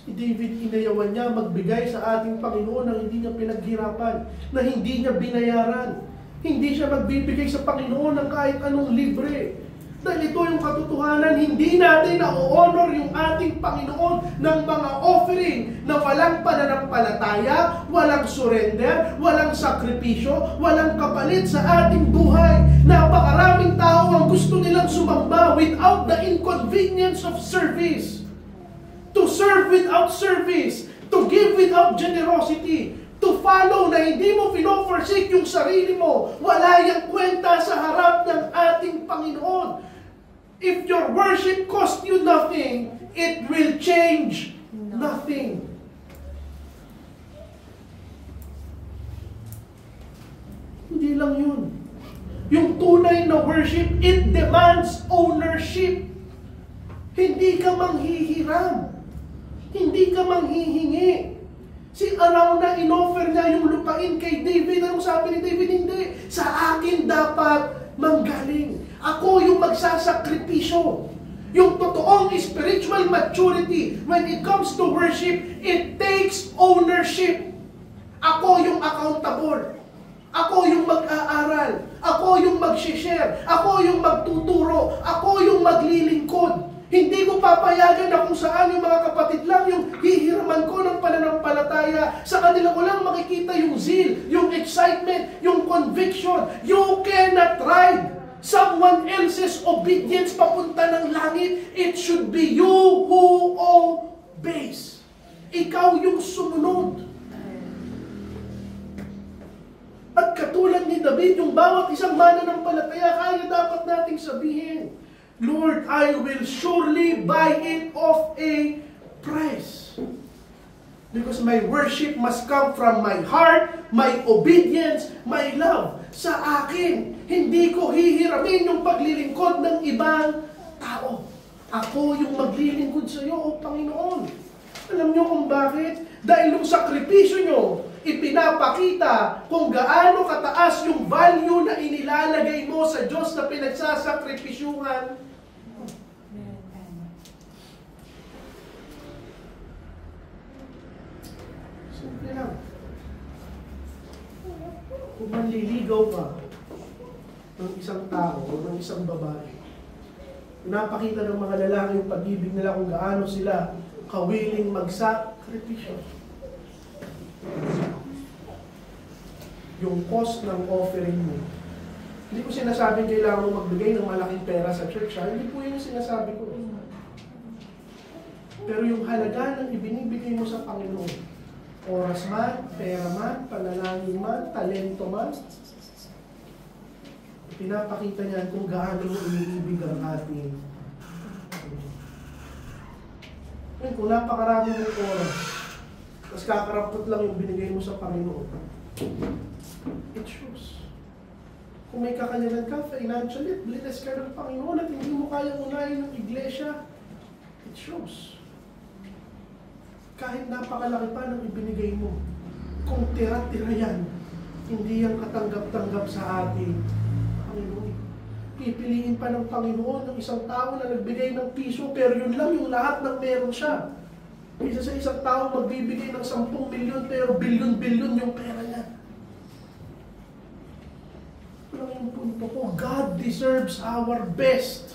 Speaker 3: Si David, inayawan niya magbigay sa ating Panginoon na hindi niya pinaghirapan, na hindi niya binayaran. Hindi siya magbibigay sa Panginoon ng kahit anong libre. Dahil ito yung katotohanan, hindi natin na-honor yung ating Panginoon ng mga offering na walang pananampalataya, walang surrender, walang sakripisyo, walang kapalit sa ating buhay. Napakaraming tao ang gusto nilang sumamba without the inconvenience of service. To serve without service, to give without generosity, to follow na hindi mo pinoforsake yung sarili mo, wala yung kwenta sa harap ng ating Panginoon. If your worship cost you nothing, it will change nothing. Hindi lang yun. Yung tunay na worship, it demands ownership. Hindi ka manghihiram. Hindi ka manghihingi. Si Arauna, inoffer niya yung lupain kay David. Anong sabi ni David? Hindi. Sa akin dapat manggaling. Ako yung magsasakripisyo. Yung totoong spiritual maturity, when it comes to worship, it takes ownership. Ako yung accountable. Ako yung mag-aaral. Ako yung mag-share. Ako yung magtuturo. Ako yung maglilingkod. Hindi ko papayagan na kung saan yung mga kapatid lang yung hihiraman ko ng pananampalataya. Sa kanila ko lang makikita yung zeal, yung excitement, yung conviction. You cannot ride someone else's obedience papunta ng langit. It should be you who obeys. Ikaw yung sumunod. At katulad ni David, yung bawat isang mananampalataya, kaya dapat nating sabihin, Lord, I will surely buy it off a price. Because my worship must come from my heart, my obedience, my love. Sa akin, hindi ko hihiramin yung paglilingkod ng ibang tao. Ako yung maglilingkod sa iyo, O Panginoon. Alam niyo kung bakit? Dahil yung sakripisyo nyo, ipinapakita kung gaano kataas yung value na inilalagay mo sa Diyos na pinagsasakripisyuhan. Simple lang. Kung manliligaw ka ng isang tao o ng isang babae, pinapakita ng mga lalaki yung pag-ibig nila kung gaano sila kawiling magsakripisyo. Yung cost ng offering mo. Hindi ko sinasabing kailangan mo magbigay ng malaking pera sa church. Hindi po yun yung sinasabi ko. Pero yung halaga ng ibinibigay mo sa Panginoon, oras man, pera man, panalangin man, talento man, pinapakita niyan kung gaano mo iniibig ang ating. Kung napakarami mong oras, tapos kakarampot lang yung binigay mo sa Panginoon, it shows. Kung may kakayanan ka, financially, bless ka ng Panginoon at hindi mo kayang unahin ng iglesia, it shows. Kahit napakalaki pa ng ibinigay mo, kung tira-tira yan, hindi yan katanggap-tanggap sa ating Panginoon. Pipiliin pa ng Panginoon ng isang tao na nagbigay ng piso, pero yun lang yung lahat ng meron siya. Isa sa isang tao magbibigay ng 10 milyon, pero bilyon-bilyon yung pera niya. Ano yung punto ko? God deserves our best.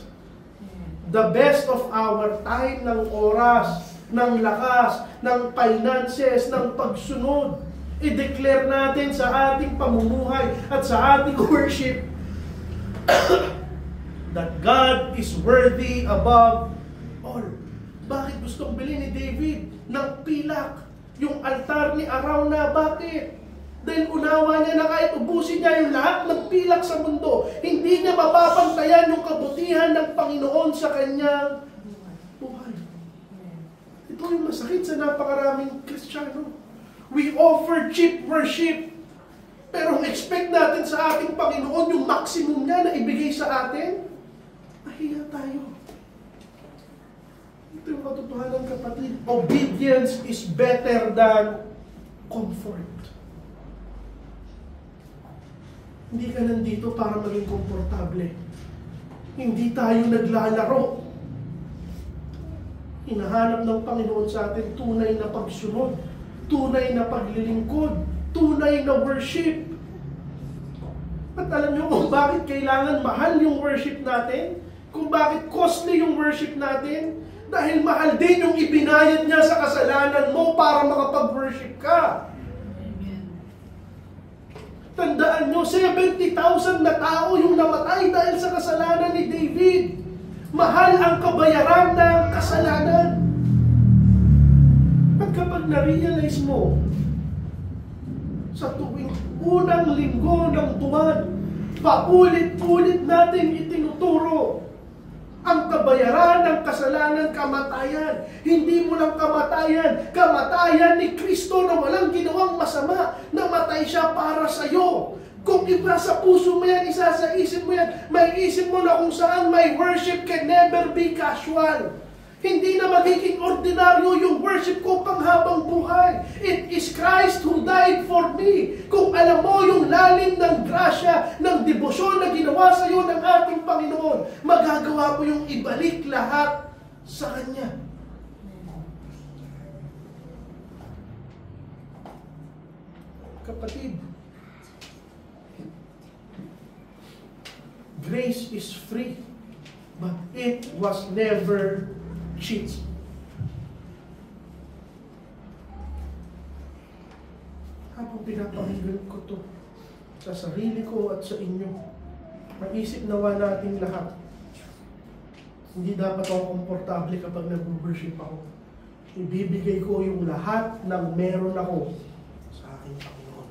Speaker 3: The best of our time, ng oras, ng lakas, ng finances, ng pagsunod. I-declare natin sa ating pamumuhay at sa ating worship that God is worthy above all. Bakit gustong bilhin ni David ng pilak yung altar ni Arauna? Bakit? Dahil unawa niya na kahit ubusin niya yung lahat ng pilak sa mundo, hindi niya mapapantayan yung kabutihan ng Panginoon sa kanyang buhay. Ito yung masakit sa napakaraming Kristiyano. We offer cheap worship, pero expect natin sa ating Panginoon yung maximum niya na ibigay sa atin, mahiya tayo. Ito yung katotohanan, kapatid. Obedience is better than comfort. Hindi ka nandito para maging komportable. Hindi tayo naglalaro. Hinahanap ng Panginoon sa atin tunay na pagsunod, tunay na paglilingkod, tunay na worship. At alam niyo kung bakit kailangan mahal yung worship natin? Kung bakit costly yung worship natin? Dahil mahal din yung ibinayad niya sa kasalanan mo para makapag-worship ka. Tandaan nyo, 70,000 na tao yung namatay dahil sa kasalanan ni David. Mahal ang kabayaran ng kasalanan. At kapag na-realize mo, sa tuwing unang linggo ng buwan, paulit-ulit natin itinuturo ang kabayaran ng kasalanan, kamatayan. Hindi mo lang kamatayan, kamatayan ni Kristo na walang ginawang masama. Namatay siya para sa iyo. Kung iba sa puso mo yan, isa sa isip mo yan, may isip mo na kung saan my worship can never be casual. Hindi na magiging ordinaryo yung worship ko panghabang buhay. It is Christ who died for me. Kung alam mo yung lalim ng grasya, ng debosyon na ginawa sa iyo ng ating Panginoon, magagawa mo yung ibalik lahat sa Kanya. Kapatid, grace is free, but it was never cheat. Habang pinapakinggan ko to sa sarili ko at sa inyo, maisip nawa natin lahat, hindi dapat ako komportable kapag nag-worship ako. Ibibigay ko yung lahat ng meron ako sa aking Panginoon.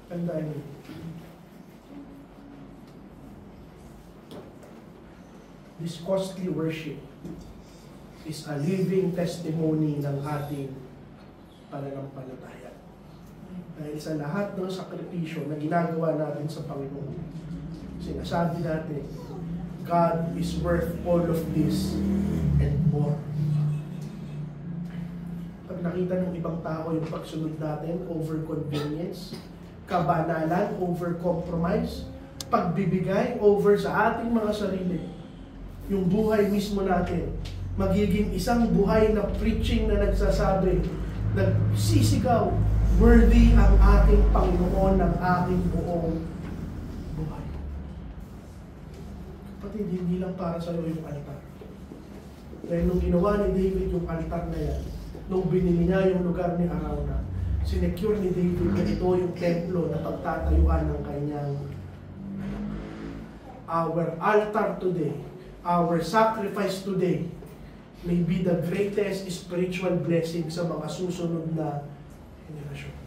Speaker 3: Tandaan niyo. This costly worship is a living testimony ng ating pananampalataya. Dahil sa lahat ng sakripisyo na ginagawa natin sa Panginoon, sinasabi natin, God is worth all of this and more. Pag nakita ng ibang tao yung pagsunod natin over convenience, kabanalan over compromise, pagbibigay over sa ating mga sarili, yung buhay mismo natin, magiging isang buhay na preaching na nagsasabi, nagsisigaw, worthy ang ating Panginoon ng ating buong buhay. Kapatid, hindi lang para sa iyo yung altar. Dahil nung ginawa ni David yung altar na yan, nung binili niya yung lugar ni Arauna, sinecure ni David na ito yung templo na pagtatayuan ng kanyang anak. Our altar today, our sacrifice today may be the greatest spiritual blessing sa mga susunod na henerasyon.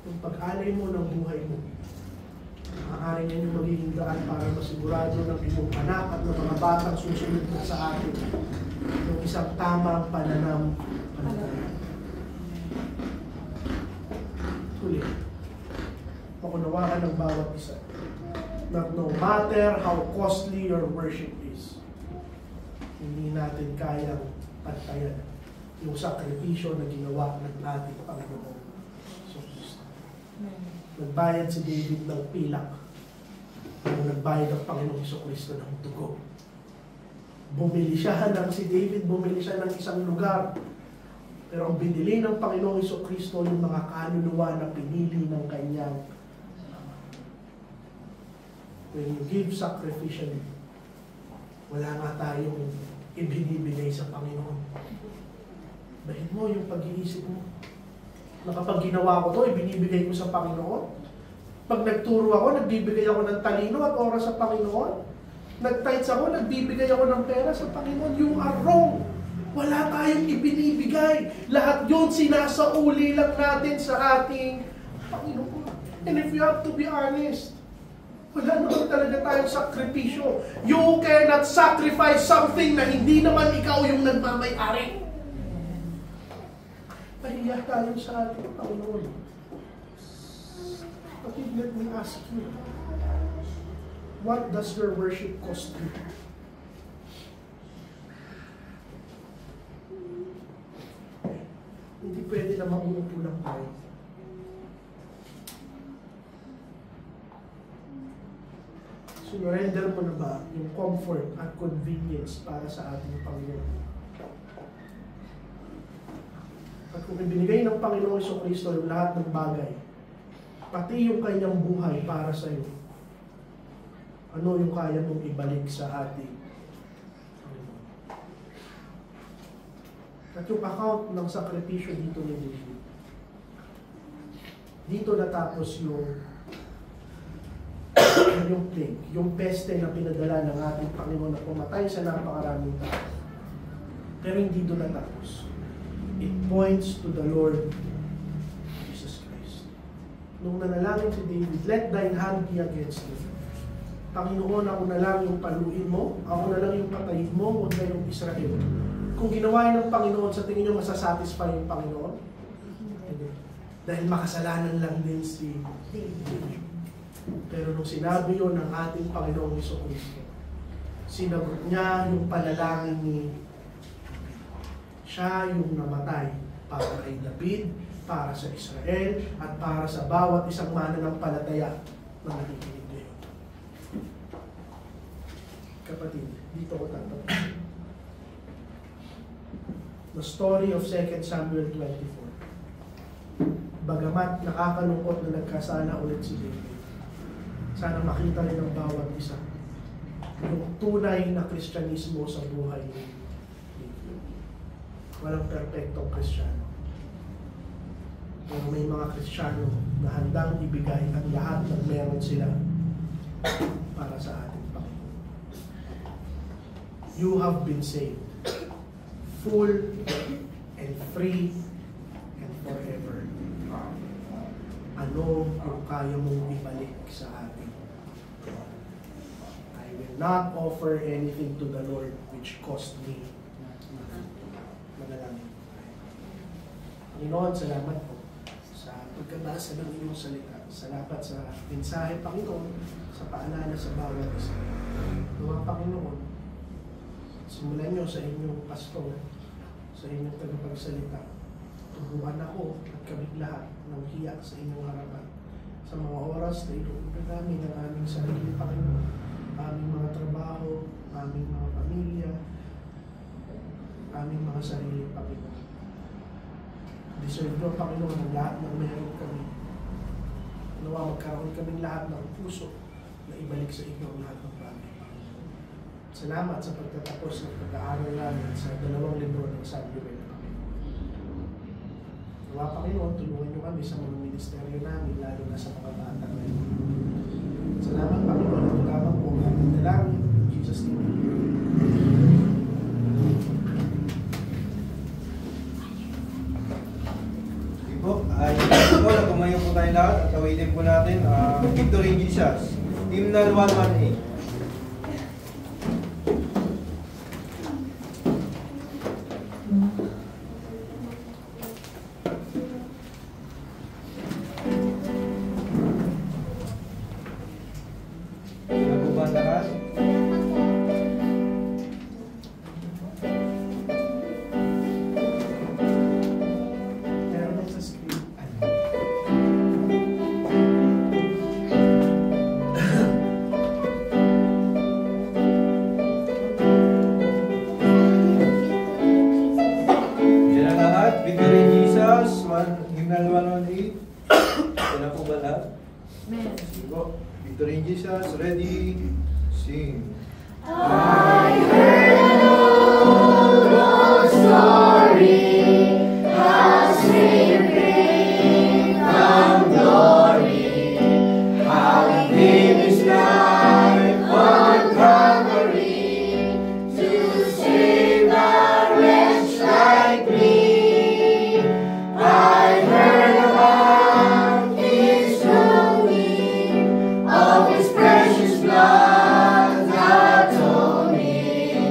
Speaker 3: Yung pag-alay mo ng buhay mo, maaaring yan yung magiging daan para masigurado ng iyong anak at ng mga batang susunod na sa atin yung isang tamang pananampalataya. Huli, makunawaan ng bawat isa that no matter how costly your worship is, hindi natin kayang pagtayan yung sakripisyo na ginawa ng ating Panginoon. Nagbayad si David ng pilak nung nagbayad ang Panginoong Kristo ng dugo. Bumili siya si David bumili siya ng isang lugar. Pero ang binili ng Panginoong Kristo yung mga kaluluwa na pinili ng kanyang ama. When you give sacrificially, wala nga tayong ibinibigay sa Panginoon. Bahit mo yung pag-iisip mo na kapag ginawa ko to, ibinibigay ko sa Panginoon. Pag nagturo ako, nagbibigay ako ng talino at oras sa Panginoon. Nag-tithes ako, nagbibigay ako ng pera sa Panginoon. You are wrong. Wala tayong ibinibigay. Lahat yun sinasauli lang natin sa ating Panginoon. And if you have to be honest, wala naman talaga tayong sakripisyo. You cannot sacrifice something na hindi naman ikaw yung nagmamay-ari. Pahiya tayo sa ating Panginoon. But let me ask you, what does your worship cost you? Hindi pwede na mag-uupo lang tayo. Surrender mo na ba yung comfort at convenience para sa ating Panginoon? At kung ibinigay ng Panginoong Kristo yung lahat ng bagay, pati yung kanyang buhay para sa iyo, ano yung kaya mong ibalik sa ating Panginoon? At yung account ng sakripisyo dito ni David, dito natapos yung plague, yung peste na pinadala ng ating Panginoon na pumatay sa napakaraming tao. Pero hindi doon natapos. It points to the Lord Jesus Christ. Nung nanalangin si David, let thine hand be against me. Panginoon, ako na lang yung paluin mo, ako na lang yung patayin mo, huwag na yung Israel. Kung ginawa ng Panginoon, sa tingin nyo masasatisfy yung Panginoon? Hindi. Dahil makasalanan lang din si David. Pero nung sinabi yun ng ating Panginoong Kristo, Sinagot niya yung panalangin ni siya yung namatay para kay David, para sa Israel, at para sa bawat isang mananampalataya na nakikinig ngayon. Kapatid, dito ko tatapos. The story of 2 Samuel 24. Bagamat nakakalungkot na nagkasala ulit si David, sana makita rin ng bawat isa yung tunay na Kristyanismo sa buhay ni David. Walang perpektong Kristiyano. Pero may mga Kristiyano na handang ibigay ang lahat ng meron sila para sa ating Panginoon. You have been saved, full and free and forever. Ano ang kaya mong ibalik sa atin? I will not offer anything to the Lord which cost me. Manalangin. Panginoon, salamat po sa pagkabasa ng iyong salita. Salamat sa mensahe, Panginoon, sa paalala sa bawat isa. Mga Panginoon, simulan niyo sa inyong pastor, sa inyong tagapagsalita. Turuan ako at kami lahat ng hiya sa inyong harapan. Sa mga oras na iluulan namin ang aming sarili, Panginoon, aming mga trabaho, aming mga pamilya, aming mga sarili, Panginoon. Deserve nyo, Panginoon, ang lahat ng meron kami. Nawa magkaroon kaming lahat ng puso na ibalik sa inyo ang lahat ng bagay. Salamat sa pagtatapos ng pag-aaral namin sa 2 libro ng Samuel. Nawa, Panginoon, tulungan nyo kami sa mga ministeryo namin, lalo na sa mga bata ngayon. Salamat, Panginoon, at lamang po ang dalangin. In Jesus' name.
Speaker 1: Sige po, nakumayo po tayo lahat at awitin po natin Victory in Jesus. Hymnal 118. Victory in Jesus, ready, sing.
Speaker 8: I heard an old story, how Savior came from glory, how He gave His life on Calvary to save a wretch like me. I heard about His glory, of His precious blood atoning.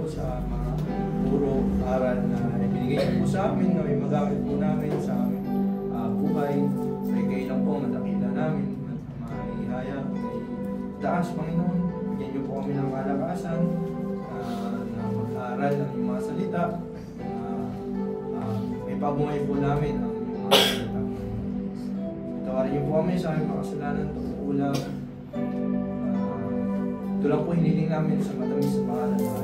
Speaker 1: po sa mga puro aral na ibinigay niyo po sa amin na may magamit po namin sa aming buhay. May kayo lang po matakila namin, maihaya, may taas, Panginoon. Bigyan niyo po kami ng kalakasan na mag-aaral ng iyong mga salita. May pabungay po namin ang iyong mga salita. Tawarin niyo po kami sa aming mga kasalanan, pag-uulang. Ito lang po hiniling namin sa matamis sa pangalan ng